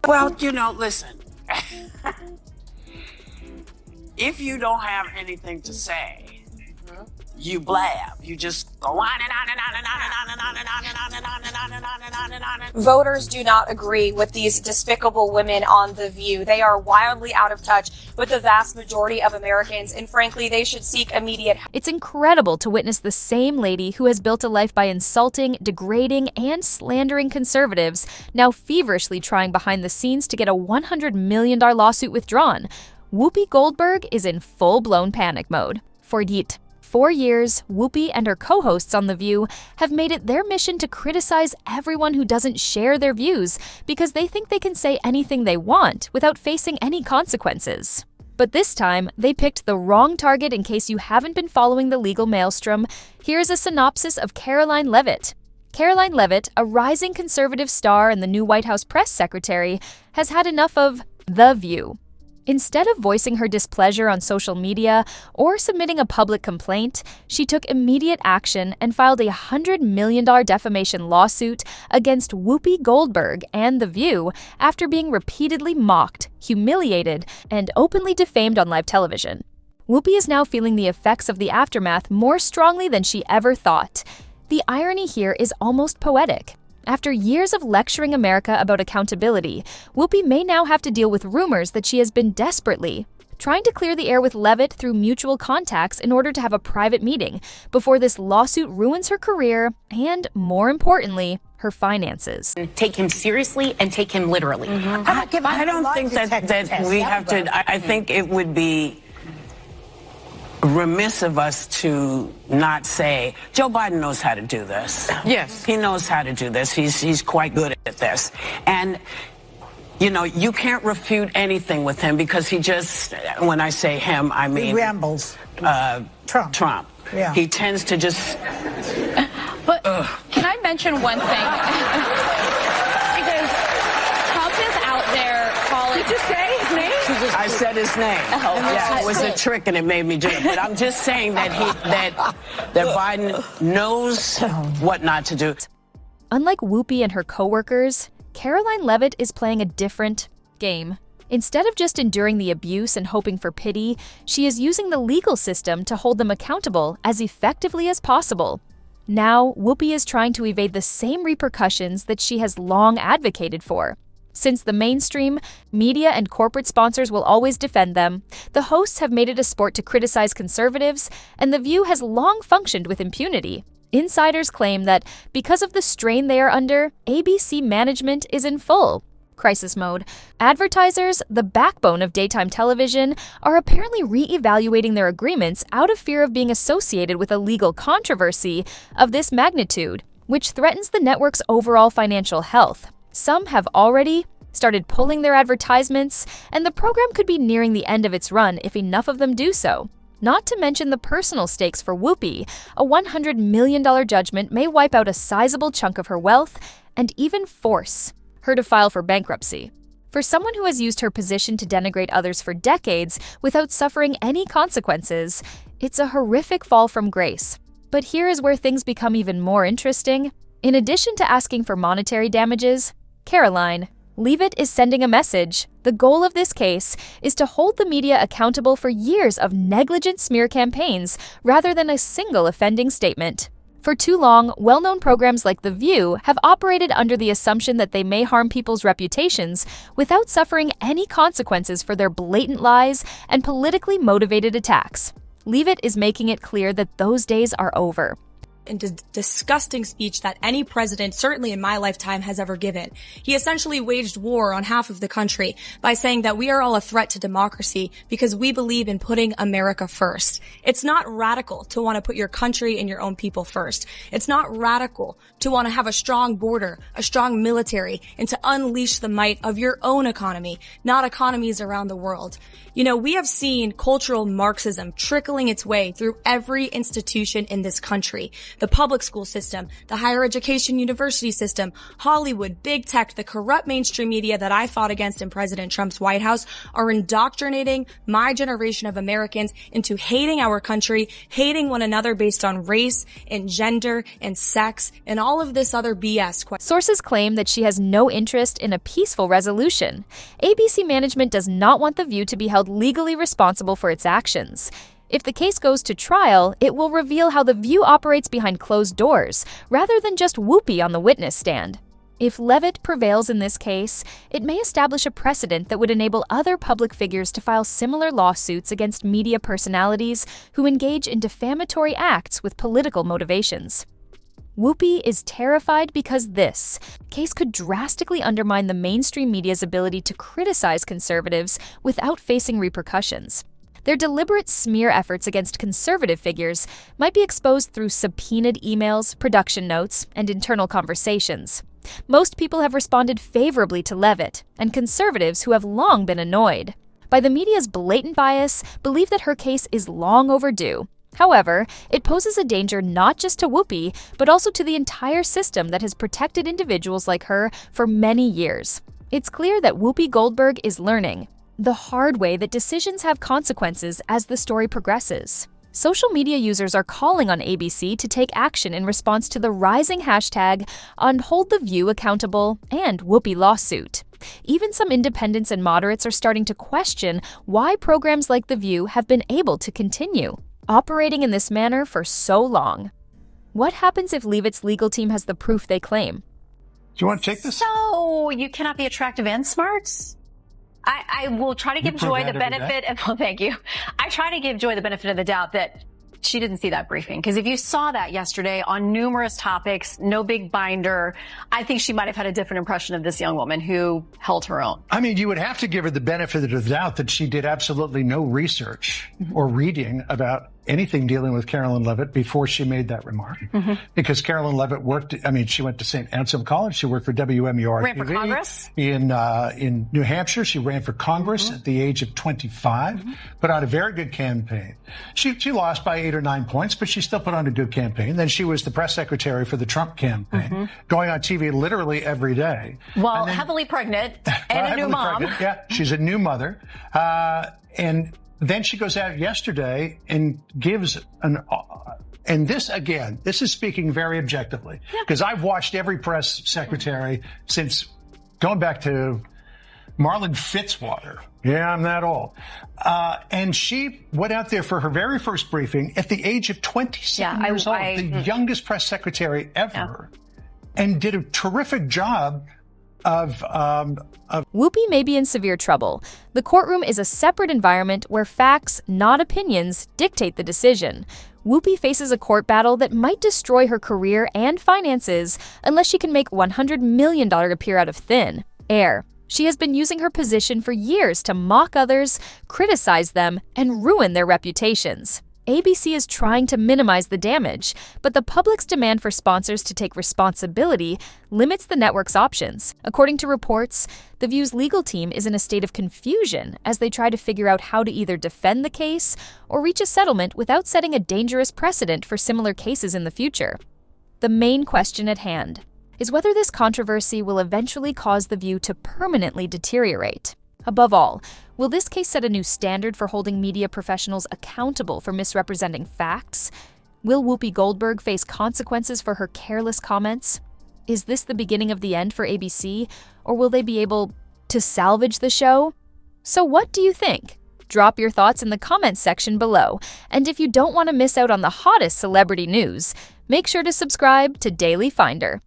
Well, listen. If you don't have anything to say, you blab. You just go on and on and on and on and on and on and on and on and on and on and on and on and on and on. Voters do not agree with these despicable women on The View. They are wildly out of touch with the vast majority of Americans, and frankly, they should seek immediate help. It's incredible to witness the same lady who has built a life by insulting, degrading, and slandering conservatives now feverishly trying behind the scenes to get a $100 million lawsuit withdrawn. Whoopi Goldberg is in full-blown panic mode. For 4 years, Whoopi and her co-hosts on The View have made it their mission to criticize everyone who doesn't share their views because they think they can say anything they want without facing any consequences. But this time, they picked the wrong target. In case you haven't been following the legal maelstrom, here's a synopsis of Karoline Leavitt. Karoline Leavitt, a rising conservative star and the new White House press secretary, has had enough of The View. Instead of voicing her displeasure on social media or submitting a public complaint, she took immediate action and filed a $100 million defamation lawsuit against Whoopi Goldberg and The View after being repeatedly mocked, humiliated, and openly defamed on live television. Whoopi is now feeling the effects of the aftermath more strongly than she ever thought. The irony here is almost poetic. After years of lecturing America about accountability, Whoopi may now have to deal with rumors that she has been desperately trying to clear the air with Leavitt through mutual contacts in order to have a private meeting before this lawsuit ruins her career and, more importantly, her finances. Take him seriously and take him literally. I don't think that we have to. I think it would be remiss of us to not say Joe Biden knows how to do this. Yes. He knows how to do this. He's quite good at this. And you can't refute anything with him because he just, when I say him, I mean he rambles. Trump. Yeah. He tends to just But can I mention one thing? Because Trump is out there calling. Did you say his name? I said his name. Yeah, it was a trick and it made me do it. But I'm just saying that that Biden knows what not to do. Unlike Whoopi and her coworkers, Karoline Leavitt is playing a different game. Instead of just enduring the abuse and hoping for pity, she is using the legal system to hold them accountable as effectively as possible. Now, Whoopi is trying to evade the same repercussions that she has long advocated for. Since the mainstream, media, and corporate sponsors will always defend them, the hosts have made it a sport to criticize conservatives, and The View has long functioned with impunity. Insiders claim that because of the strain they are under, ABC management is in full crisis mode. Advertisers, the backbone of daytime television, are apparently re-evaluating their agreements out of fear of being associated with a legal controversy of this magnitude, which threatens the network's overall financial health. Some have already started pulling their advertisements, and the program could be nearing the end of its run if enough of them do so. Not to mention the personal stakes for Whoopi. A $100 million judgment may wipe out a sizable chunk of her wealth and even force her to file for bankruptcy. For someone who has used her position to denigrate others for decades without suffering any consequences, it's a horrific fall from grace. But here is where things become even more interesting. In addition to asking for monetary damages, Karoline Leavitt is sending a message. The goal of this case is to hold the media accountable for years of negligent smear campaigns rather than a single offending statement. For too long, well-known programs like The View have operated under the assumption that they may harm people's reputations without suffering any consequences for their blatant lies and politically motivated attacks. Leavitt is making it clear that those days are over. And disgusting speech that any president, certainly in my lifetime, has ever given. He essentially waged war on half of the country by saying that we are all a threat to democracy because we believe in putting America first. It's not radical to want to put your country and your own people first. It's not radical to want to have a strong border, a strong military, and to unleash the might of your own economy, not economies around the world. We have seen cultural Marxism trickling its way through every institution in this country. the public school system, the higher education university system, Hollywood, big tech, the corrupt mainstream media that I fought against in President Trump's White House are indoctrinating my generation of Americans into hating our country, hating one another based on race and gender and sex and all of this other BS. Sources claim that she has no interest in a peaceful resolution. ABC management does not want The View to be held legally responsible for its actions. If the case goes to trial, it will reveal how The View operates behind closed doors, rather than just Whoopi on the witness stand. If Leavitt prevails in this case, it may establish a precedent that would enable other public figures to file similar lawsuits against media personalities who engage in defamatory acts with political motivations. Whoopi is terrified because this case could drastically undermine the mainstream media's ability to criticize conservatives without facing repercussions. Their deliberate smear efforts against conservative figures might be exposed through subpoenaed emails, production notes, and internal conversations. Most people have responded favorably to Leavitt, and conservatives who have long been annoyed by the media's blatant bias believe that her case is long overdue. However, it poses a danger not just to Whoopi, but also to the entire system that has protected individuals like her for many years. It's clear that Whoopi Goldberg is learning the hard way that decisions have consequences as the story progresses. Social media users are calling on ABC to take action in response to the rising hashtag on Hold the View Accountable and Whoopi lawsuit. Even some independents and moderates are starting to question why programs like The View have been able to continue operating in this manner for so long. What happens if Leavitt's legal team has the proof they claim? Do you want to take this? So you cannot be attractive and smart? I will try to give Joy the benefit of, well, thank you. I try to give Joy the benefit of the doubt that she didn't see that briefing. Because if you saw that yesterday on numerous topics, no big binder, I think she might have had a different impression of this young woman who held her own. I mean, you would have to give her the benefit of the doubt that she did absolutely no research or reading about anything dealing with Karoline Leavitt before she made that remark. Because Karoline Leavitt worked, I mean, she went to St. Anselm College. She worked for WMUR Ran for Congress? In New Hampshire. She ran for Congress at the age of 25, put on a very good campaign. She lost by 8 or 9 points, but she still put on a good campaign. Then she was the press secretary for the Trump campaign, going on TV literally every day. Well, heavily pregnant and a new mom. Pregnant. Yeah, she's a new mother. And then she goes out yesterday and gives and this, again, this is speaking very objectively, because I've watched every press secretary since going back to Marlon Fitzwater. Yeah, I'm that old. And she went out there for her very first briefing at the age of 27 years old, the youngest press secretary ever, and did a terrific job of Whoopi may be in severe trouble. The courtroom is a separate environment where facts, not opinions, dictate the decision. Whoopi faces a court battle that might destroy her career and finances unless she can make $100 million appear out of thin air. She has been using her position for years to mock others, criticize them, and ruin their reputations. ABC is trying to minimize the damage, but the public's demand for sponsors to take responsibility limits the network's options. According to reports, The View's legal team is in a state of confusion as they try to figure out how to either defend the case or reach a settlement without setting a dangerous precedent for similar cases in the future. The main question at hand is whether this controversy will eventually cause The View to permanently deteriorate. Above all, will this case set a new standard for holding media professionals accountable for misrepresenting facts? Will Whoopi Goldberg face consequences for her careless comments? Is this the beginning of the end for ABC, or will they be able to salvage the show? So what do you think? Drop your thoughts in the comments section below, and if you don't want to miss out on the hottest celebrity news, make sure to subscribe to Daily Finder.